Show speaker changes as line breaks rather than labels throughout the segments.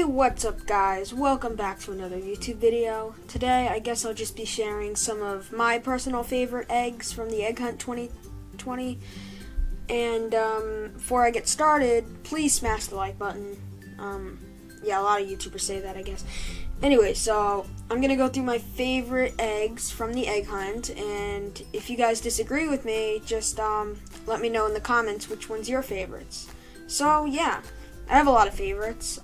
Hey, what's up guys? Welcome back to another YouTube video. Today I guess I'll just be sharing some of my personal favorite eggs from the Egg Hunt 2020. And before I get started, please smash the like button. Yeah, a lot of YouTubers say that, I guess. Anyway, so I'm gonna go through my favorite eggs from the Egg Hunt, and if you guys disagree with me, just let me know in the comments which one's your favorites. So yeah, I have a lot of favorites.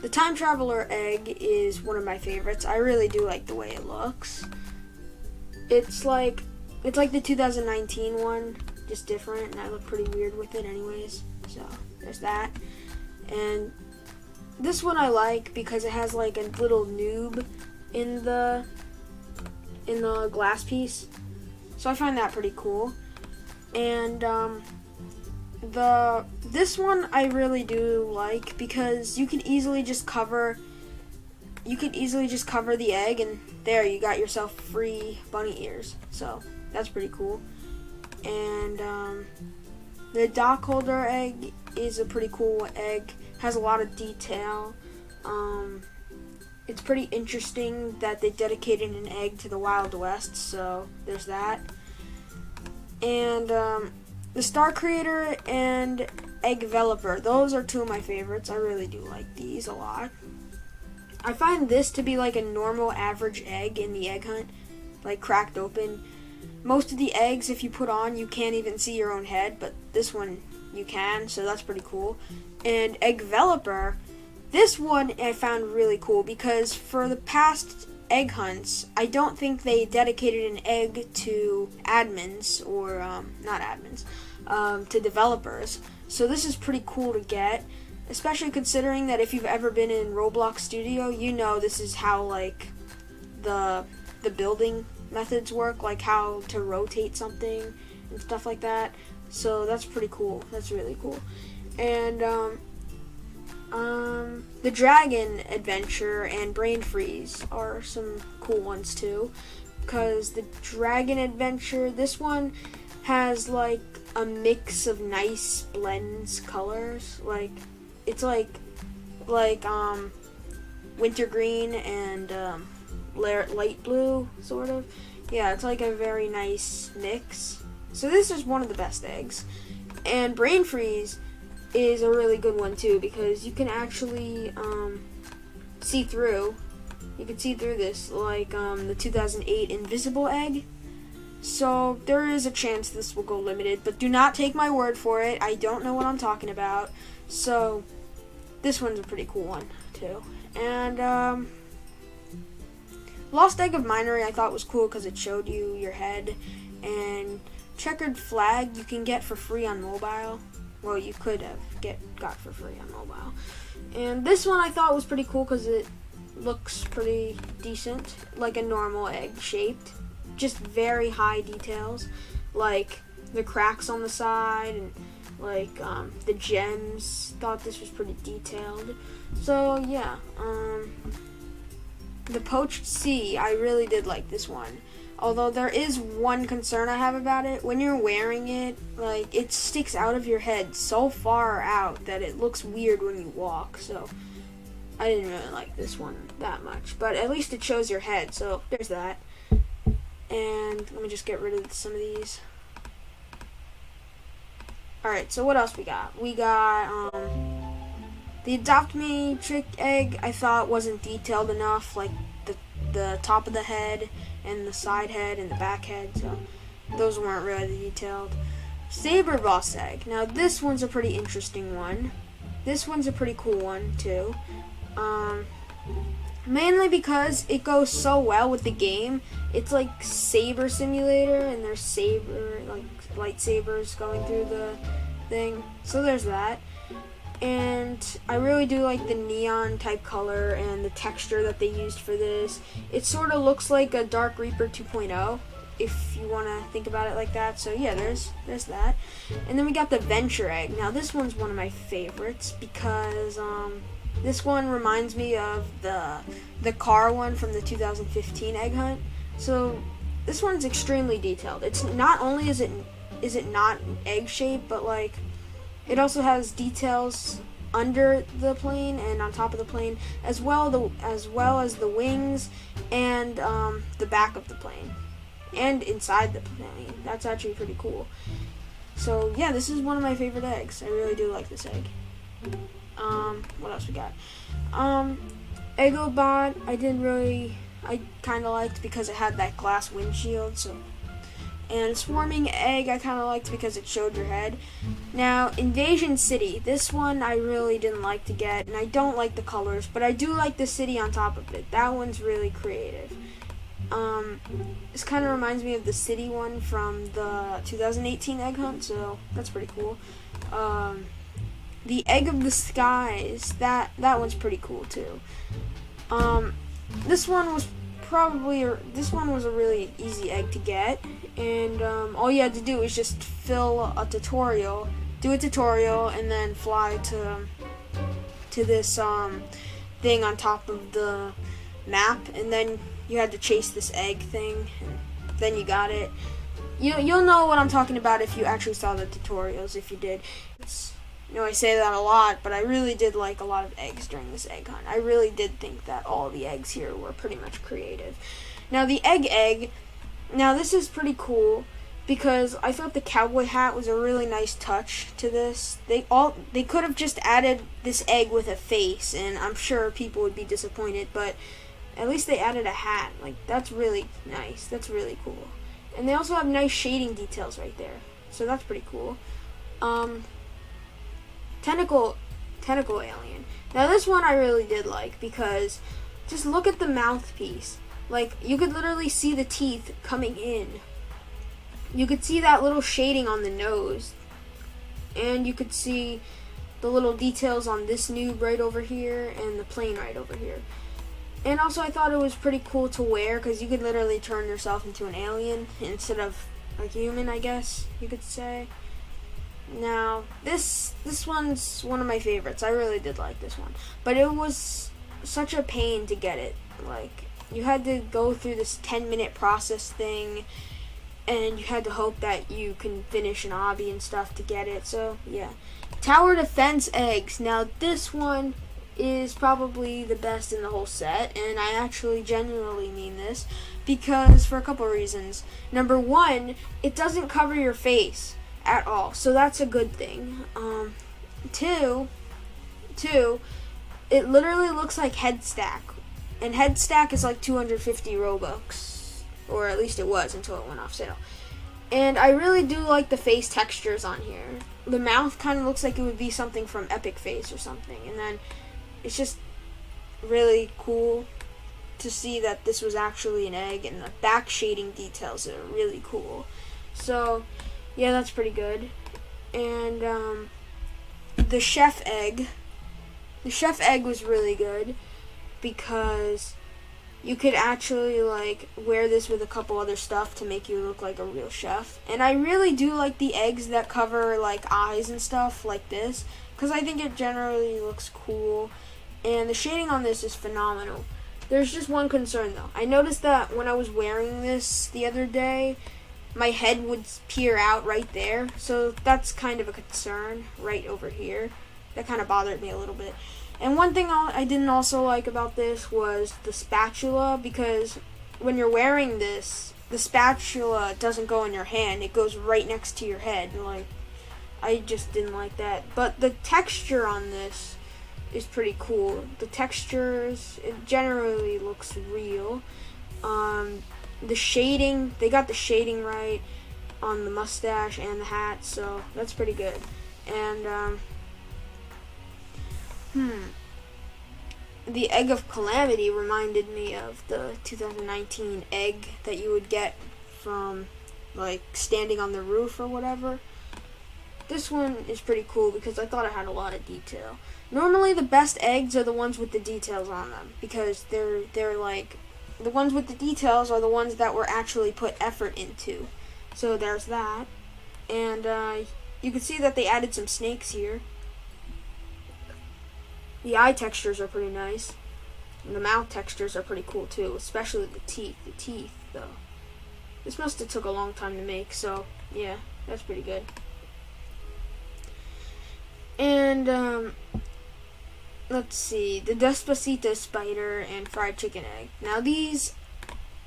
The Time Traveler egg is one of my favorites. I really do like the way it looks. It's like the 2019 one, just different, and I look pretty weird with it anyways. So there's that. And this one I like because it has like a little noob in the glass piece. So I find that pretty cool. And this one I really do like because you can easily just cover the egg, and there you got yourself free bunny ears. So that's pretty cool. And the dock holder egg is a pretty cool egg. Has a lot of detail. It's pretty interesting that they dedicated an egg to the Wild West, so there's that. And the Star Creator and Egg Developer, those are two of my favorites. I really do like these a lot. I find this to be like a normal average egg in the Egg Hunt, like cracked open. Most of the eggs, if you put on, you can't even see your own head, but this one you can, so that's pretty cool. And Egg Developer, this one I found really cool because for the past egg hunts, I don't think they dedicated an egg to admins, or not admins, to developers. So this is pretty cool to get, especially considering that if you've ever been in Roblox Studio, you know this is how like the building methods work, like how to rotate something and stuff like that. So that's pretty cool. That's really cool. And the Dragon Adventure and Brain Freeze are some cool ones too, because the Dragon Adventure, this one has like a mix of nice blends colors, like it's like wintergreen and light blue, sort of. Yeah, it's like a very nice mix. So this is one of the best eggs. And Brain Freeze is a really good one too, because you can actually see through. You can see through this, like the 2008 Invisible egg. So there is a chance this will go limited, but do not take my word for it. I don't know what I'm talking about. So this one's a pretty cool one too. And Lost Egg of Minery I thought was cool because it showed you your head. And Checkered Flag you can get for free on mobile. Well, you could have got for free on mobile. And this one I thought was pretty cool because it looks pretty decent, like a normal egg shaped. Just very high details, like the cracks on the side and like the gems. Thought this was pretty detailed. So yeah, the Poached Sea, I really did like this one. Although there is one concern I have about it. When you're wearing it, like, it sticks out of your head so far out that it looks weird when you walk. So I didn't really like this one that much. But at least it shows your head, so there's that. And let me just get rid of some of these. Alright, so what else we got? We got the Adopt Me Trick Egg I thought wasn't detailed enough, like the top of the head and the side head and the back head, so those weren't really detailed. Saber Boss Egg. Now this one's a pretty interesting one. This one's a pretty cool one too. Mainly because it goes so well with the game. It's like Saber Simulator, and there's lightsabers going through the thing. So there's that. And I really do like the neon type color and the texture that they used for this. It sort of looks like a Dark Reaper 2.0, if you want to think about it like that. So yeah, there's that. And then we got the Venture Egg. Now this one's one of my favorites because this one reminds me of the car one from the 2015 Egg Hunt. So this one's extremely detailed. It's not only is it not egg shaped, but like it also has details under the plane and on top of the plane, as well as the wings and the back of the plane and inside the plane. That's actually pretty cool. So yeah, this is one of my favorite eggs. I really do like this egg. What else we got? Eggobot, I kind of liked because it had that glass windshield. And Swarming Egg I kind of liked because it showed your head. Now, Invasion City, this one I really didn't like to get, and I don't like the colors, but I do like the city on top of it. That one's really creative. This kind of reminds me of the city one from the 2018 Egg Hunt, so that's pretty cool. The Egg of the Skies, that one's pretty cool too. This one was a really easy egg to get, and all you had to do was just do a tutorial, and then fly to this thing on top of the map, and then you had to chase this egg thing, and then you got it. You'll know what I'm talking about if you actually saw the tutorials. If you did, I say that a lot, but I really did like a lot of eggs during this egg hunt. I really did think that all the eggs here were pretty much creative. Now the egg, now this is pretty cool because I thought the cowboy hat was a really nice touch to this. They could have just added this egg with a face, and I'm sure people would be disappointed, but at least they added a hat. Like, that's really nice. That's really cool. And they also have nice shading details right there, so that's pretty cool. Tentacle alien. Now this one I really did like because just look at the mouthpiece. Like, you could literally see the teeth coming in. You could see that little shading on the nose. And you could see the little details on this noob right over here and the plane right over here. And also I thought it was pretty cool to wear because you could literally turn yourself into an alien instead of a human, I guess you could say. Now, this one's one of my favorites. I really did like this one. But it was such a pain to get it. Like, you had to go through this 10-minute process thing, and you had to hope that you can finish an obby and stuff to get it. So, yeah. Tower Defense Eggs. Now, this one is probably the best in the whole set, and I actually genuinely mean this because for a couple reasons. Number one, it doesn't cover your face at all, so that's a good thing. Two, it literally looks like Head Stack, and Head Stack is like 250 Robux, or at least it was until it went off sale. And I really do like the face textures on here. The mouth kind of looks like it would be something from Epic Face or something, and then it's just really cool to see that this was actually an egg, and the back shading details are really cool. So yeah, that's pretty good. And the chef egg was really good because you could actually like wear this with a couple other stuff to make you look like a real chef. And I really do like the eggs that cover like eyes and stuff like this because I think it generally looks cool. And the shading on this is phenomenal. There's just one concern though. I noticed that when I was wearing this the other day, my head would peer out right there. So that's kind of a concern right over here. That kind of bothered me a little bit. And one thing I didn't also like about this was the spatula, because when you're wearing this, the spatula doesn't go in your hand. It goes right next to your head. Like, I just didn't like that. But the texture on this is pretty cool. The textures, it generally looks real. The shading, they got the shading right on the mustache and the hat, so that's pretty good. And the Egg of Calamity reminded me of the 2019 egg that you would get from like standing on the roof or whatever. This one is pretty cool because I thought it had a lot of detail. Normally the best eggs are the ones with the details on them because they're like, the ones with the details are the ones that were actually put effort into. So there's that. And you can see that they added some snakes here. The eye textures are pretty nice. And the mouth textures are pretty cool too, especially the teeth. The teeth, though. This must have took a long time to make, so yeah, that's pretty good. And let's see, the Despacito spider and fried chicken egg. Now these,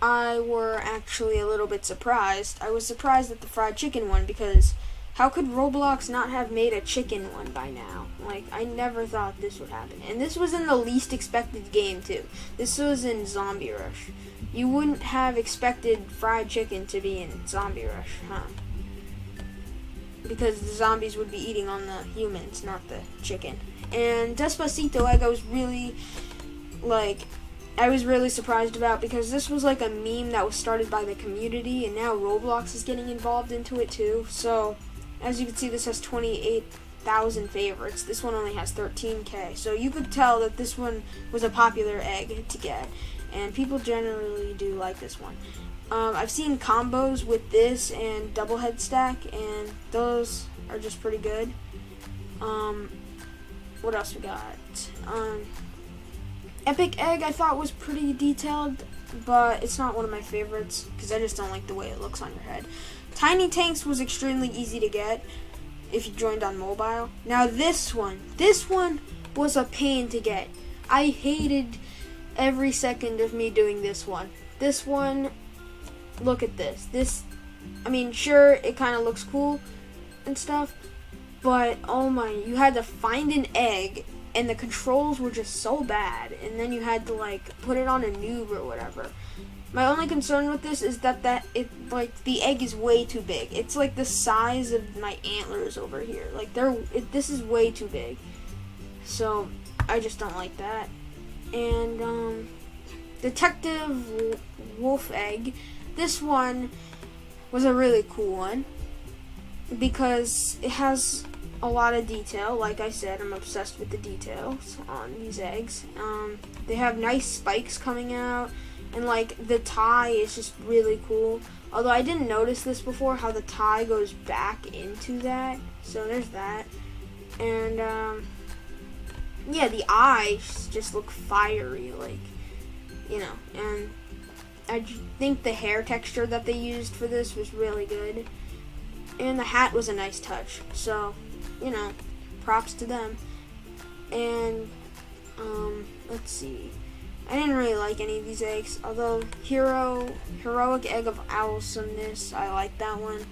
I were actually a little bit surprised. I was surprised at the fried chicken one because how could Roblox not have made a chicken one by now? Like, I never thought this would happen. And this was in the least expected game, too. This was in Zombie Rush. You wouldn't have expected fried chicken to be in Zombie Rush, huh? Because the zombies would be eating on the humans, not the chicken. And Despacito egg, I was really surprised about because this was like a meme that was started by the community, and now Roblox is getting involved into it too. So, as you can see, this has 28,000 favorites. This one only has 13K. So you could tell that this one was a popular egg to get, and people generally do like this one. I've seen combos with this and double head stack, and those are just pretty good. What else we got? Epic egg I thought was pretty detailed, but it's not one of my favorites because I just don't like the way it looks on your head. Tiny tanks was extremely easy to get if you joined on mobile. Now this one was a pain to get. I hated every second of me doing this one. This one, look at this. I mean, sure, it kind of looks cool and stuff, but oh my, you had to find an egg, and the controls were just so bad, and then you had to like put it on a noob or whatever. My only concern with this is that the egg is way too big. It's like the size of my antlers over here. Like this is way too big. So I just don't like that. And Detective Wolf egg. This one was a really cool one because it has a lot of detail. Like I said, I'm obsessed with the details on these eggs. They have nice spikes coming out, and like the tie is just really cool. Although I didn't notice this before, how the tie goes back into that. So there's that. And yeah, the eyes just look fiery, like, you know. And I think the hair texture that they used for this was really good. And the hat was a nice touch. So, you know, props to them. And let's see. I didn't really like any of these eggs, although Heroic Egg of Awesomeness, I like that one.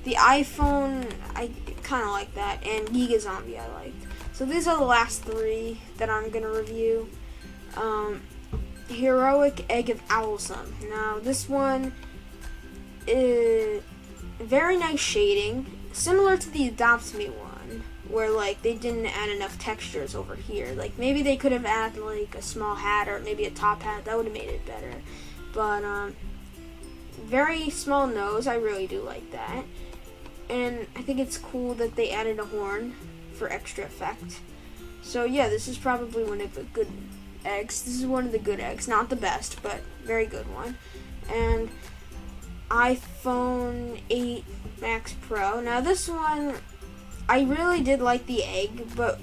The iPhone, I kind of like that, and Giga Zombie I liked. So these are the last three that I'm going to review. Heroic Egg of Awesome. Now this one is very nice shading, similar to the Adopt Me one, where like they didn't add enough textures over here. Like maybe they could have added like a small hat or maybe a top hat. That would have made it better. But very small nose. I really do like that. And I think it's cool that they added a horn for extra effect. So yeah, this is probably one of the good eggs. This is one of the good eggs. Not the best, but very good one. And iPhone 8 Max Pro. Now this one, I really did like the egg, but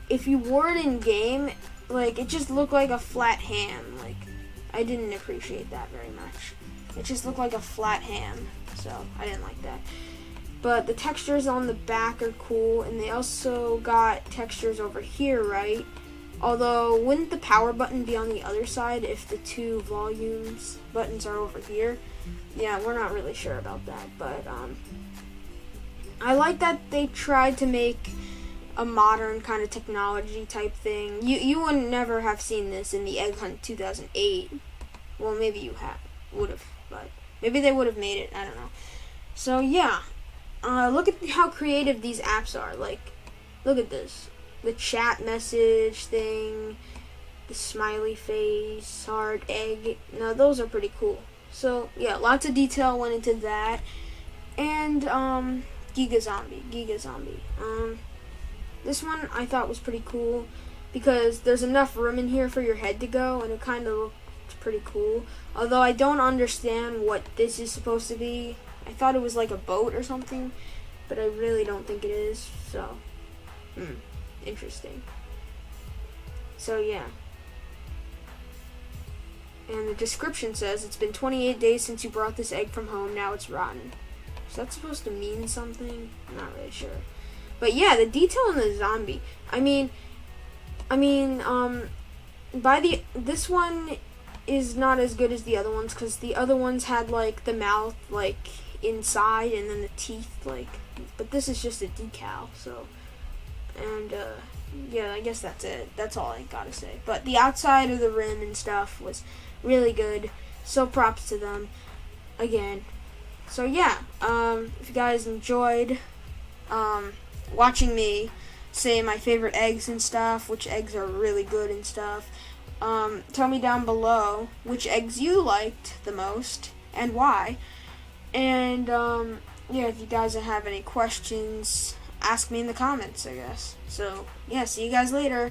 if you wore it in game, like it just looked like a flat ham. Like I didn't appreciate that very much. It just looked like a flat ham, so I didn't like that. But the textures on the back are cool, and they also got textures over here, right? Although, wouldn't the power button be on the other side if the two volumes buttons are over here? Yeah, we're not really sure about that, but I like that they tried to make a modern kind of technology type thing. You would never have seen this in the Egg Hunt 2008. Well, maybe you would have, but maybe they would have made it. I don't know. So yeah, look at how creative these apps are. Like, look at this. The chat message thing, the smiley face, heart, egg. Now those are pretty cool. So yeah, lots of detail went into that. And Giga Zombie. This one I thought was pretty cool because there's enough room in here for your head to go, and it kind of looked pretty cool. Although I don't understand what this is supposed to be. I thought it was like a boat or something, but I really don't think it is. So, interesting. So yeah. And the description says, it's been 28 days since you brought this egg from home, now it's rotten. Is that supposed to mean something? I'm not really sure. But yeah, the detail on the zombie. I mean, I mean, this one is not as good as the other ones because the other ones had like the mouth like inside and then the teeth like, but this is just a decal. So, and yeah, I guess that's it. That's all I gotta say. But the outside of the rim and stuff was really good. So props to them again. So yeah, if you guys enjoyed watching me say my favorite eggs and stuff, which eggs are really good and stuff, tell me down below which eggs you liked the most and why. And yeah, if you guys have any questions, ask me in the comments, I guess. So yeah, see you guys later.